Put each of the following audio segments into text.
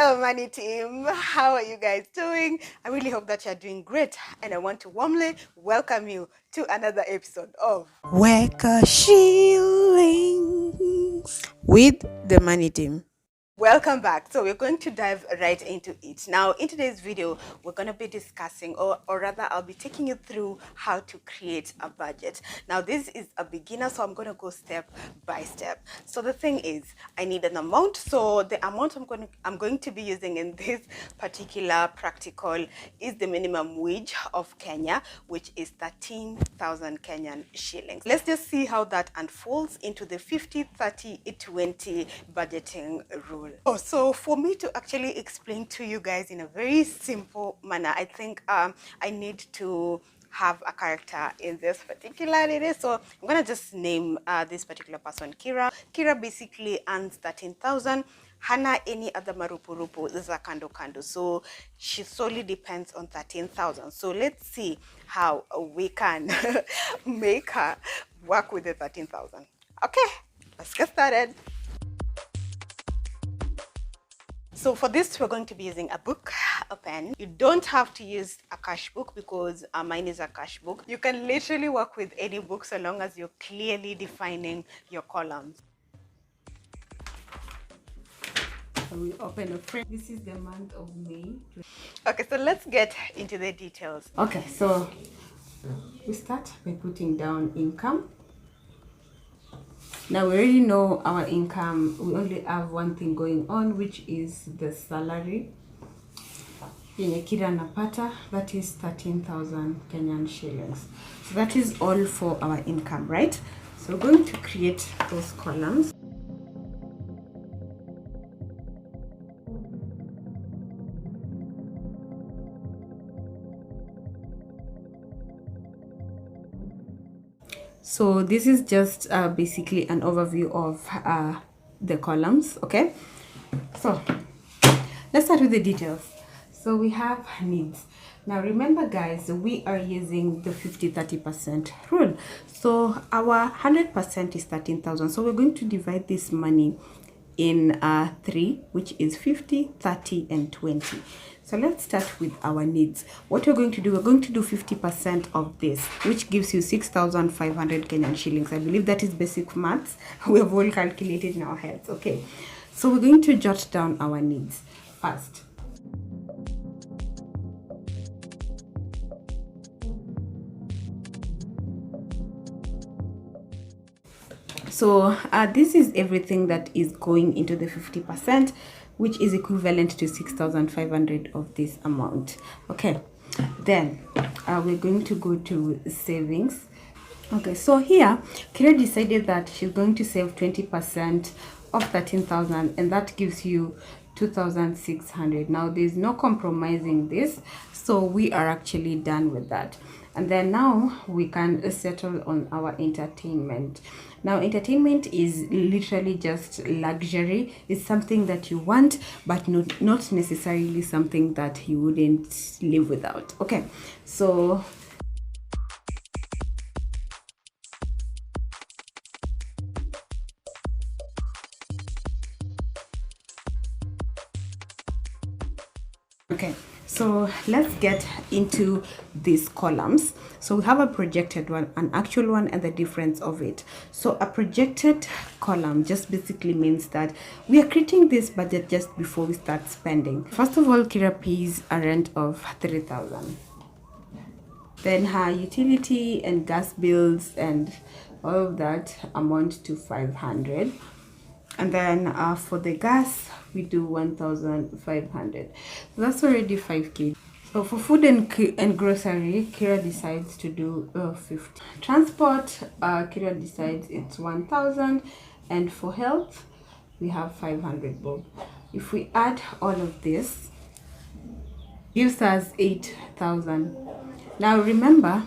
Hello, Money Team. How are you guys doing? I really hope that you're doing great, and I want to warmly welcome you to another episode of WEKA Shillings with the Money Team. Welcome back. So we're going to dive right into it. Now, in today's video, we're going to be discussing, or rather, I'll be taking you through how to create a budget. Now, this is a beginner, so I'm going to go step by step. So the thing is, I need an amount. So the amount I'm going to be using in this particular practical is the minimum wage of Kenya, which is 13,000 Kenyan shillings. Let's just see how that unfolds into the 50, 30, 20 budgeting rule. Oh, so for me to actually explain to you guys in a very simple manner, I think I need to have a character in this particular lady. So I'm gonna just name this particular person Kira. Kira basically earns 13,000. Hana any other marupurupu is a kando, so she solely depends on 13,000. So let's see how we can make her work with the 13,000. Okay, let's get started. So for this, we're going to be using a book, a pen. You don't have to use a cash book because mine is a cash book. You can literally work with any book so long as you're clearly defining your columns. So we open a frame. This is the month of May. Okay, so let's get into the details. Okay, so we start by putting down income. Now we already know our income. We only have one thing going on, which is the salary. Yenye kila napata, that is 13,000 Kenyan shillings. So that is all for our income, right? So we're going to create those columns. So this is just basically an overview of the columns, okay? So let's start with the details. So we have needs. Now remember guys, we are using the 50-30% rule. So our 100% is 13,000. So we're going to divide this money in 3, which is 50, 30, and 20. So let's start with our needs. What we're going to do, we're going to do 50% of this, which gives you 6,500 Kenyan shillings. I believe that is basic maths. We have all calculated in our heads. Okay, so we're going to jot down our needs first. So this is everything that is going into the 50%, which is equivalent to 6,500 of this amount. Okay, then we're going to go to savings. Okay, so here Kira decided that she's going to save 20% of 13,000, and that gives you 2,600. Now there's no compromising this, so we are actually done with that. And then now we can settle on our entertainment. Now entertainment is literally just luxury. It's something that you want, but not necessarily something that you wouldn't live without. Okay, so okay, so let's get into these columns. So we have a projected one, an actual one, and the difference of it. So a projected column just basically means that we are creating this budget just before we start spending. First of all, Kira pays a rent of 3,000. Then her utility and gas bills and all of that amount to 500. And then for the gas, we do 1,500. So that's already 5K. So for food and grocery, Kira decides to do 50. Transport, Kira decides it's 1,000. And for health, we have 500 bob. If we add all of this, gives us 8,000. Now remember,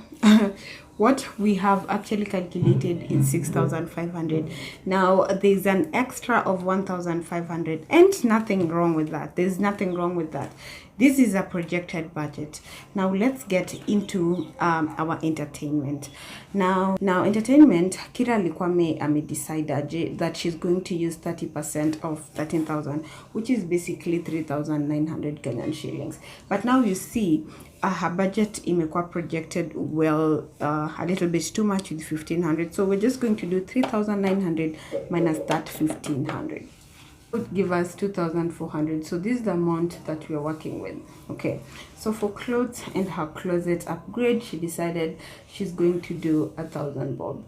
what we have actually calculated is 6,500. Now there's an extra of 1,500, and nothing wrong with that. There's nothing wrong with that. This is a projected budget. Now let's get into our entertainment. Now entertainment, Kira alikuwa decide that she's going to use 30% of 13,000, which is basically 3,900 Kenyan shillings. But now you see her budget imekuwa projected well, a little bit too much with 1,500. So we're just going to do 3,900 minus that 1,500. Would give us 2,400. So this is the amount that we are working with. Okay, so for clothes and her closet upgrade, she decided she's going to do 1,000 bob.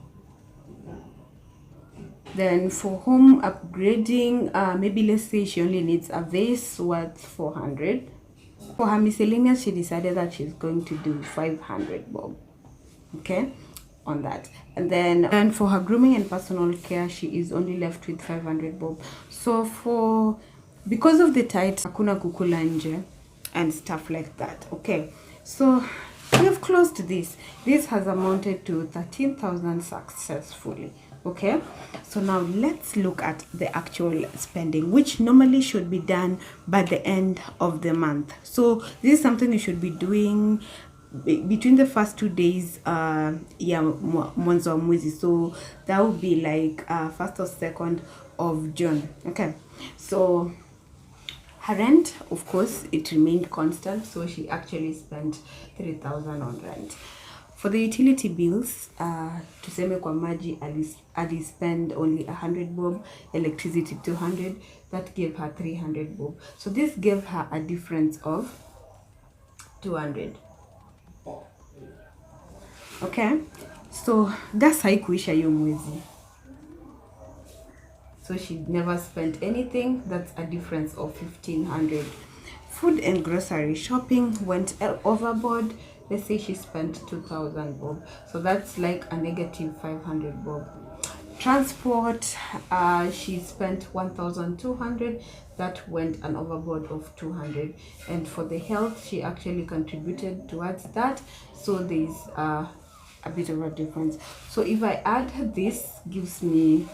Then for home upgrading, maybe let's say she only needs a vase worth 400. For her miscellaneous, she decided that she's going to do 500 bob. Okay, on that. And then for her grooming and personal care, she is only left with 500 bob. So because of the tight hakuna kukula nje and stuff like that. Okay, so we have closed this. This has amounted to 13,000 successfully. Okay, so now let's look at the actual spending, which normally should be done by the end of the month. So this is something you should be doing between the first 2 days mwanzo wa mwezi. So that would be like 1st or 2nd of June. Okay, so her rent, of course, it remained constant, so she actually spent 3,000 on rent. For the utility bills, tuseme kwa maji ali spend only 100 bob, electricity 200, that gave her 300 bob. So this gave her a difference of 200. Okay, so that's haikuisha hiyo mwezi. So she never spent anything. That's a difference of 1,500. Food and grocery shopping went overboard. Let's say she spent 2,000 bob. So that's like a negative 500 bob. Transport, she spent 1,200. That went an overboard of 200. And for the health, she actually contributed towards that. So there's a bit of a difference. So if I add this, gives me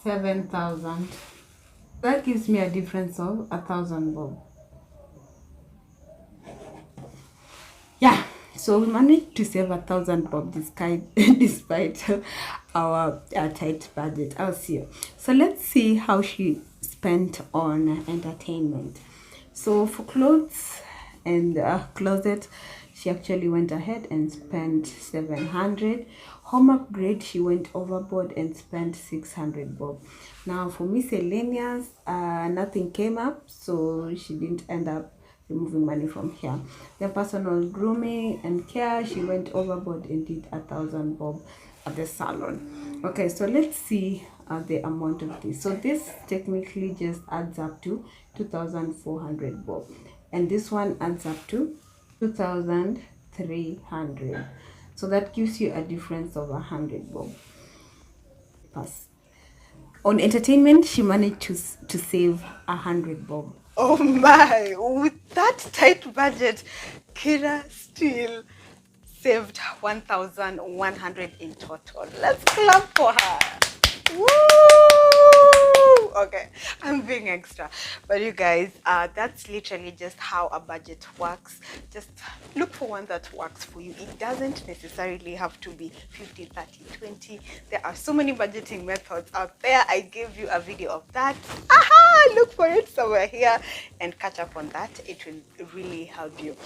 7,000. That gives me a difference of 1,000 bob. Yeah, so we managed to save 1,000 bob despite our tight budget. I'll see you. So let's see how she spent on entertainment. So for clothes and closet, she actually went ahead and spent 700. Home upgrade, she went overboard and spent 600 bob. Now for miscellaneous, nothing came up, so she didn't end up removing money from here. The personal grooming and care, she went overboard and did 1,000 bob at the salon. Okay, so let's see the amount of this. So this technically just adds up to 2,400 bob, and this one adds up to 2,300. So that gives you a difference of 100 bob. Pass. On entertainment, she managed to save 100 bob. Oh my, with that tight budget, Kira still saved 1,100 in total. Let's clap for her. Woo! Okay, I'm being extra, but you guys, that's literally just how a budget works. Just look for one that works for you. It doesn't necessarily have to be 50, 30, 20. There are so many budgeting methods out there. I gave you a video of that. Aha! Look for it somewhere here and catch up on that. It will really help you.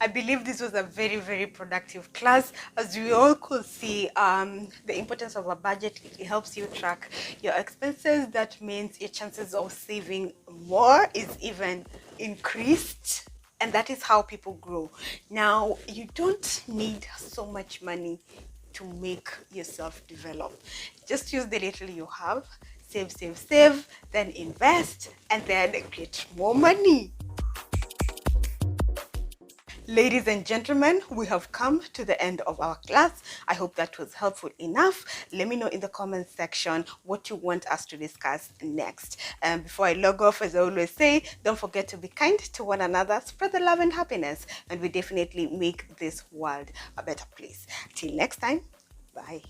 I believe this was a very, very productive class. As we all could see, the importance of a budget, it helps you track your expenses. That means your chances of saving more is even increased. And that is how people grow. Now, you don't need so much money to make yourself develop. Just use the little you have, save, save, save, then invest, and then create more money. Ladies and gentlemen, we have come to the end of our class. I hope that was helpful enough. Let me know in the comment section what you want us to discuss next. And before I log off, as I always say, don't forget to be kind to one another, spread the love and happiness, and we definitely make this world a better place. Till next time, bye.